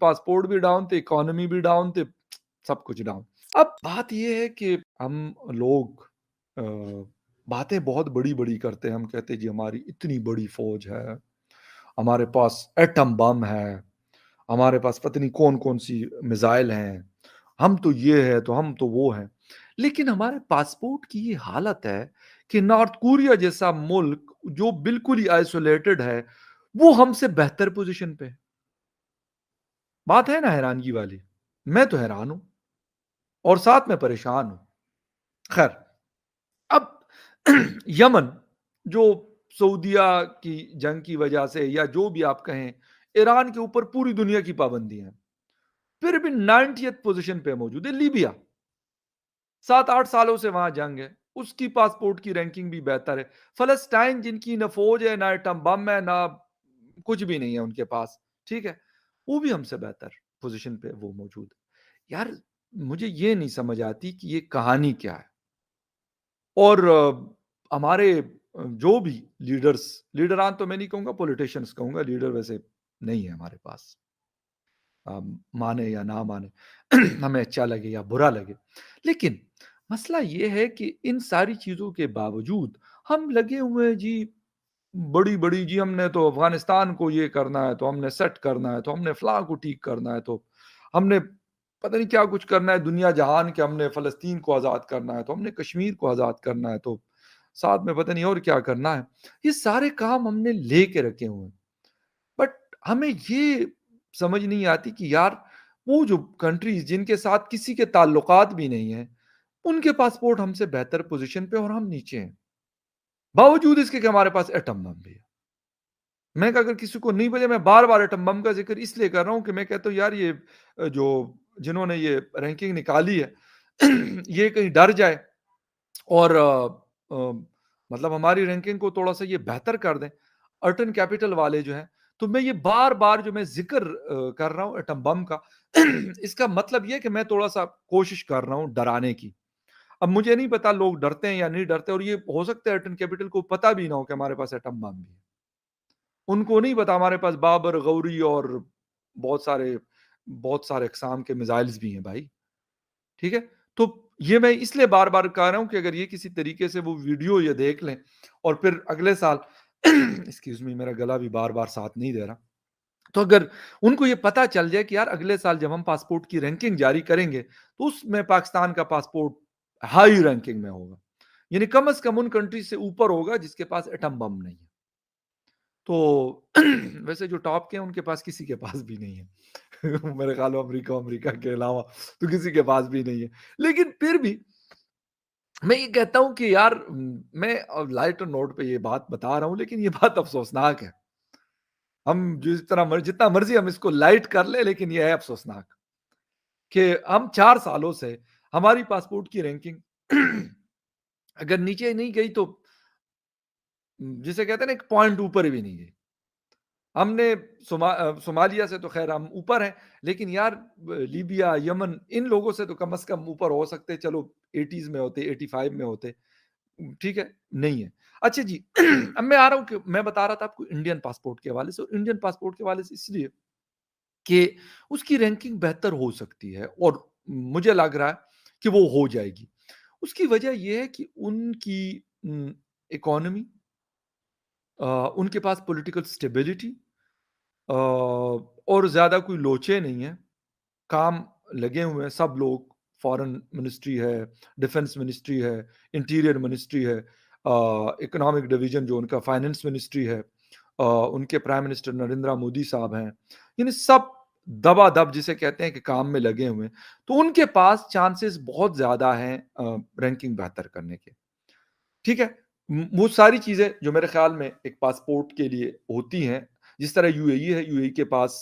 Passport بھی down تھے، economy بھی ڈاؤن تھے، سب کچھ ڈاؤن۔ اب بات یہ ہے کہ ہم لوگ باتیں بہت بڑی بڑی کرتے ہیں، ہم کہتے ہیں جی ہماری اتنی بڑی فوج ہے، ہمارے پاس ایٹم بم ہے، ہمارے پاس پتہ نہیں کون کون سی میزائل ہیں، ہم تو یہ ہے تو ہم تو وہ ہیں، لیکن ہمارے پاسپورٹ کی یہ حالت ہے کہ نارتھ کوریا جیسا ملک جو بالکل ہی آئسولیٹڈ ہے وہ ہم سے بہتر پوزیشن پہ ہے۔ بات ہے نا حیرانگی والی، میں تو حیران ہوں اور ساتھ میں پریشان ہوں۔ خیر، اب یمن جو سعودیہ کی جنگ کی وجہ سے یا جو بھی آپ کہیں ایران کے اوپر پوری دنیا کی پابندی ہیں، پھر بھی 90th پوزیشن پہ موجود ہے۔ لیبیا 7-8 سالوں سے وہاں جنگ ہے، اس کی پاسپورٹ کی رینکنگ بھی بہتر ہے۔ فلسطین جن کی نہ فوج ہے، نہ ایٹم بم ہے، نہ کچھ بھی نہیں ہے ان کے پاس، ٹھیک ہے، وہ بھی ہم سے بہتر پوزیشن پہ وہ موجود ہے۔ یار مجھے یہ نہیں سمجھ آتی کہ یہ کہانی کیا ہے، اور ہمارے جو بھی لیڈران تو میں نہیں کہوں گا، پولیٹیشنز کہوں گا، لیڈر ویسے نہیں ہے ہمارے پاس، مانے یا نہ مانے، ہمیں اچھا لگے یا برا لگے، لیکن مسئلہ یہ ہے کہ ان ساری چیزوں کے باوجود ہم لگے ہوئے ہیں جی بڑی بڑی، جی ہم نے تو افغانستان کو یہ کرنا ہے، تو ہم نے سیٹ کرنا ہے، تو ہم نے فلاں کو ٹھیک کرنا ہے، تو ہم نے پتہ نہیں کیا کچھ کرنا ہے دنیا جہان کے، ہم نے فلسطین کو آزاد کرنا ہے، تو ہم نے کشمیر کو آزاد کرنا ہے، تو ساتھ میں پتہ نہیں اور کیا کرنا ہے۔ یہ سارے کام ہم نے لے کے رکھے ہوئے ہیں، بٹ ہمیں یہ سمجھ نہیں آتی کہ یار وہ جو کنٹریز جن کے ساتھ کسی کے تعلقات بھی نہیں ہیں، ان کے پاسپورٹ ہم سے بہتر پوزیشن پہ اور ہم نیچے ہیں، باوجود اس کے کہ ہمارے پاس ایٹم بم بھی ہے۔ میں اگر کسی کو نہیں بجے، میں بار بار ایٹم بم کا ذکر اس لیے کر رہا ہوں کہ میں کہتا ہوں یار یہ جو جنہوں نے یہ رینکنگ نکالی ہے یہ کہیں ڈر جائے اور مطلب ہماری رینکنگ کو تھوڑا سا یہ بہتر کر دیں ارٹن کیپٹل والے جو ہیں، تو میں یہ بار بار جو میں ذکر کر رہا ہوں ایٹم بم کا اس کا مطلب یہ کہ میں تھوڑا سا کوشش کر رہا ہوں ڈرانے کی۔ اب مجھے نہیں پتا لوگ ڈرتے ہیں یا نہیں ڈرتے، اور یہ ہو سکتا ہے ارٹن کیپٹل کو پتا بھی نہ ہو کہ ہمارے پاس ایٹم بم بھی ہے، ان کو نہیں پتا ہمارے پاس بابر، غوری اور بہت سارے اقسام کے میزائلز بھی ہیں بھائی، ٹھیک ہے۔ تو یہ میں اس لیے بار بار کہہ رہا ہوں کہ اگر یہ کسی طریقے سے وہ ویڈیو یہ دیکھ لیں اور پھر اگلے سال ایکسکیوز می میرا گلا بھی بار بار ساتھ نہیں دے رہا، تو اگر ان کو یہ پتا چل جائے کہ یار اگلے سال جب ہم پاسپورٹ کی رینکنگ جاری کریں گے تو اس میں پاکستان کا پاسپورٹ ہائی رینکنگ میں ہوگا، یعنی کم از کم ان کنٹری سے اوپر ہوگا جس کے پاس ایٹم بم نہیں ہے۔ تو ویسے جو ٹاپ کے ہیں ان کے پاس کسی کے پاس بھی نہیں ہے میرے خیال میں امریکہ کے علاوہ تو کسی کے پاس بھی نہیں ہے، لیکن پھر بھی میں یہ کہتا ہوں کہ یار میں لائٹ نوٹ پہ یہ بات بتا رہا ہوں، لیکن یہ بات افسوسناک ہے، ہم جتنا مرضی ہم اس کو لائٹ کر لیں، لیکن یہ ہے افسوسناک کہ ہم 4 سالوں سے ہماری پاسپورٹ کی رینکنگ اگر نیچے نہیں گئی تو جسے کہتے ہیں نا ایک پوائنٹ اوپر بھی نہیں گئی۔ ہم نے صومالیہ سے تو خیر ہم اوپر ہیں، لیکن یار لیبیا، یمن، ان لوگوں سے تو کم از کم اوپر ہو سکتے، چلو 80s میں ہوتے، 85 میں ہوتے، ٹھیک ہے، نہیں ہے۔ اچھا جی اب میں آ رہا ہوں کہ میں بتا رہا تھا آپ کو انڈین پاسپورٹ کے حوالے سے، اور انڈین پاسپورٹ کے حوالے سے اس لیے کہ اس کی رینکنگ بہتر ہو سکتی ہے اور مجھے لگ رہا ہے کہ وہ ہو جائے گی۔ اس کی وجہ یہ ہے کہ ان کی اکانومی، ان کے پاس پولیٹیکل سٹیبلٹی اور زیادہ کوئی لوچے نہیں ہیں، کام لگے ہوئے ہیں سب لوگ، فارن منسٹری ہے، ڈیفنس منسٹری ہے، انٹیریئر منسٹری ہے، اکنامک ڈویژن جو ان کا فائننس منسٹری ہے، ان کے پرائم منسٹر نریندرا مودی صاحب ہیں، یعنی سب دبا دب جسے کہتے ہیں کہ کام میں لگے ہوئے ہیں، تو ان کے پاس چانسز بہت زیادہ ہیں رینکنگ بہتر کرنے کے، ٹھیک ہے۔ وہ ساری چیزیں جو میرے خیال میں ایک پاسپورٹ کے لیے ہوتی ہیں، جس طرح یو اے ای ہے، یو اے ای کے پاس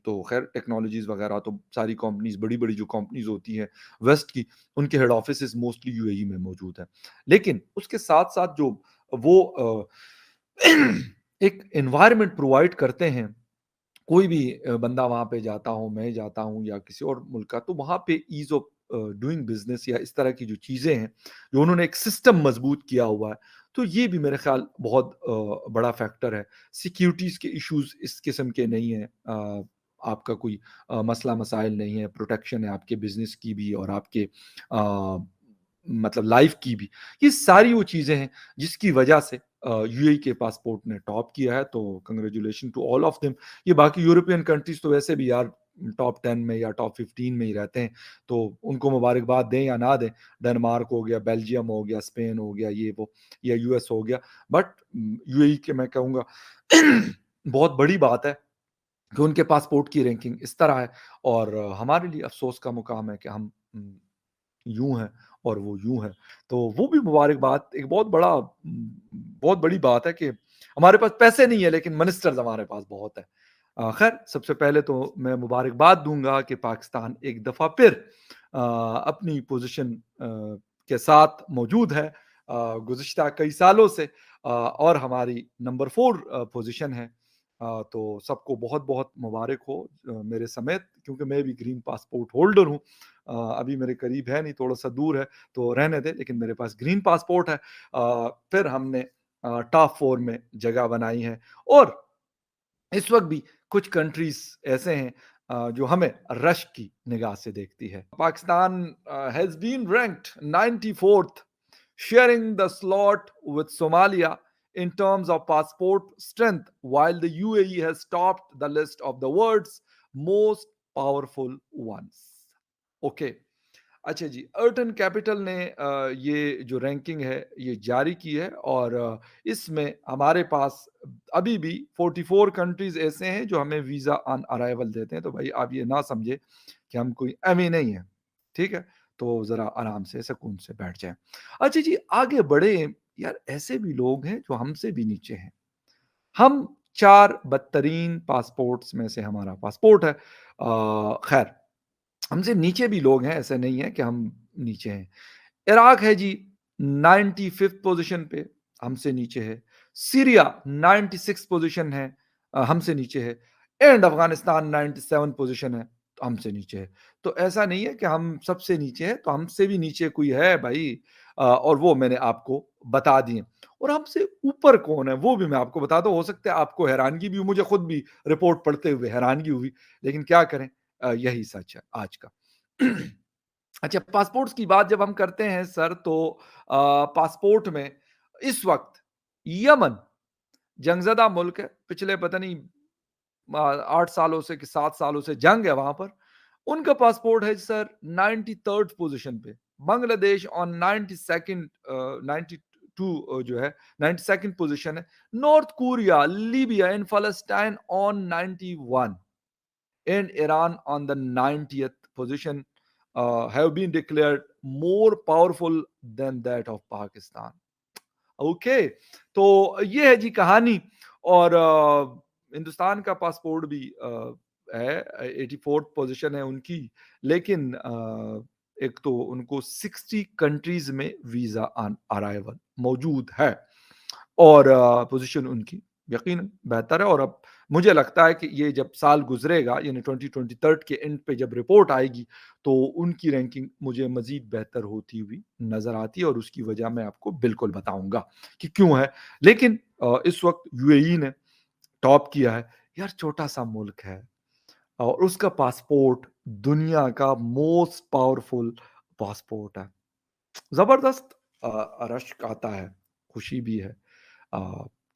تو خیر ٹیکنالوجیز وغیرہ تو ساری کمپنیز، بڑی بڑی جو کمپنیز ہوتی ہیں ویسٹ کی، ان کے ہیڈ آفیسز موسٹلی یو اے ای میں موجود ہیں، لیکن اس کے ساتھ ساتھ جو وہ ایک انوائرمنٹ پرووائڈ کرتے ہیں، کوئی بھی بندہ وہاں پہ جاتا ہوں، میں جاتا ہوں یا کسی اور ملک کا، تو وہاں پہ ایز آف ڈوئنگ بزنس یا اس طرح کی جو چیزیں ہیں جو انہوں نے ایک سسٹم مضبوط کیا ہوا ہے، تو یہ بھی میرے خیال بہت بڑا فیکٹر ہے۔ سیکیورٹیز کے ایشوز اس قسم کے نہیں ہیں، آپ کا کوئی مسئلہ مسائل نہیں ہے، پروٹیکشن ہے آپ کے بزنس کی بھی اور آپ کے آ، مطلب لائف کی بھی۔ یہ ساری وہ چیزیں ہیں جس کی وجہ سے یو اے ای کے پاسپورٹ نے ٹاپ کیا ہے، تو congratulation to all of them. یہ باقی یورپین کنٹریز تو ویسے بھی یار ٹاپ 10 میں یا ٹاپ 15 میں ہی رہتے ہیں، تو ان کو مبارکباد دیں یا نہ دیں۔ ڈنمارک ہو گیا، بیلجیم ہو گیا، اسپین ہو گیا، یہ وہ، یا یو ایس ہو گیا، بٹ یو اے ای کے میں کہوں گا بہت بڑی بات ہے کہ ان کے پاسپورٹ کی رینکنگ اس طرح ہے، اور ہمارے لیے افسوس کا مقام ہے کہ ہم یوں ہیں اور وہ یوں ہیں۔ تو وہ بھی مبارکباد، ایک بہت بڑی بات ہے کہ ہمارے پاس پیسے نہیں ہے لیکن منسٹرز ہمارے پاس بہت ہے۔ خیر سب سے پہلے تو میں مبارکباد دوں گا کہ پاکستان ایک دفعہ پھر اپنی پوزیشن کے ساتھ موجود ہے گزشتہ کئی سالوں سے، اور ہماری نمبر 4 پوزیشن ہے۔ تو سب کو بہت بہت مبارک ہو میرے سمیت، کیونکہ میں بھی گرین پاسپورٹ ہولڈر ہوں۔ ابھی میرے قریب ہے نہیں، تھوڑا سا دور ہے تو رہنے دے، لیکن میرے پاس گرین پاسپورٹ ہے۔ پھر ہم نے ٹاپ 4 میں جگہ بنائی ہے، اور اس وقت بھی کچھ کنٹریز ایسے ہیں جو ہمیں رشک کی نگاہ سے دیکھتی ہے۔ Pakistan has been ranked 94th sharing the slot with Somalia in terms of passport strength, while the UAE has topped the list of the world's most powerful ones. Okay. اچھا جی، ارٹن کیپٹل نے یہ جو رینکنگ ہے یہ جاری کی ہے، اور اس میں ہمارے پاس ابھی بھی 44 کنٹریز ایسے ہیں جو ہمیں ویزا آن ارائیول دیتے ہیں۔ تو بھائی آپ یہ نہ سمجھے کہ ہم کوئی ایمی نہیں ہیں، ٹھیک ہے؟ تو ذرا آرام سے سکون سے بیٹھ جائیں۔ اچھا جی، آگے بڑھے۔ یار ایسے بھی لوگ ہیں جو ہم سے بھی نیچے ہیں۔ ہم 4 بدترین پاسپورٹس میں سے ہمارا پاسپورٹ ہے۔ خیر ہم سے نیچے بھی لوگ ہیں، ایسے نہیں ہے کہ ہم نیچے ہیں۔ عراق ہے جی 95 پوزیشن پہ، ہم سے نیچے ہے۔ سیریا 96 پوزیشن ہے، ہم سے نیچے ہے۔ اینڈ افغانستان 97 پوزیشن ہے، تو ہم سے نیچے ہے۔ تو ایسا نہیں ہے کہ ہم سب سے نیچے ہے، تو ہم سے بھی نیچے کوئی ہے بھائی، اور وہ میں نے آپ کو بتا دیے۔ اور ہم سے اوپر کون ہے وہ بھی میں آپ کو بتا دوں۔ ہو سکتا ہے آپ کو حیرانگی بھی ہو، مجھے خود بھی رپورٹ پڑھتے ہوئے حیرانگی ہوئی، لیکن کیا کریں، یہی سچ ہے آج کا۔ اچھا، پاسپورٹس کی بات جب ہم کرتے ہیں سر، تو پاسپورٹ میں اس وقت یمن جنگ زدہ ملک ہے، پچھلے پتہ نہیں 8 سالوں سے کہ 7 سالوں سے جنگ ہے وہاں پر۔ ان کا پاسپورٹ ہے سر 93rd پوزیشن پہ۔ بنگلہ دیش آن 92nd 92 جو ہے 92nd پوزیشن ہے۔ نارتھ کوریا، لیبیا اینڈ فلسطین آن 91 and Iran on the 90th position have been declared more powerful than that of Pakistan. Okay, تو یہ ہے جی کہانی۔ اور ہندوستان کا پاسپورٹ بھی ہے 84th پوزیشن ہے ان کی، لیکن ایک تو ان کو 60 کنٹریز میں ویزا آن ارائیول موجود ہے، اور پوزیشن ان کی یقیناً بہتر ہے۔ اور اب مجھے لگتا ہے کہ یہ جب سال گزرے گا، یعنی 2023 کے اینڈ پہ جب رپورٹ آئے گی، تو ان کی رینکنگ مجھے مزید بہتر ہوتی ہوئی نظر آتی ہے، اور اس کی وجہ میں آپ کو بالکل بتاؤں گا کہ کیوں ہے۔ لیکن اس وقت یو اے ای نے ٹاپ کیا ہے۔ یار چھوٹا سا ملک ہے، اور اس کا پاسپورٹ دنیا کا موسٹ پاورفل پاسپورٹ ہے۔ زبردست رشک آتا ہے، خوشی بھی ہے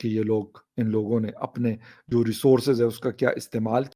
کہ یہ لوگ، ان لوگوں نے اپنے جو ریسورسز ہے اس کا کیا استعمال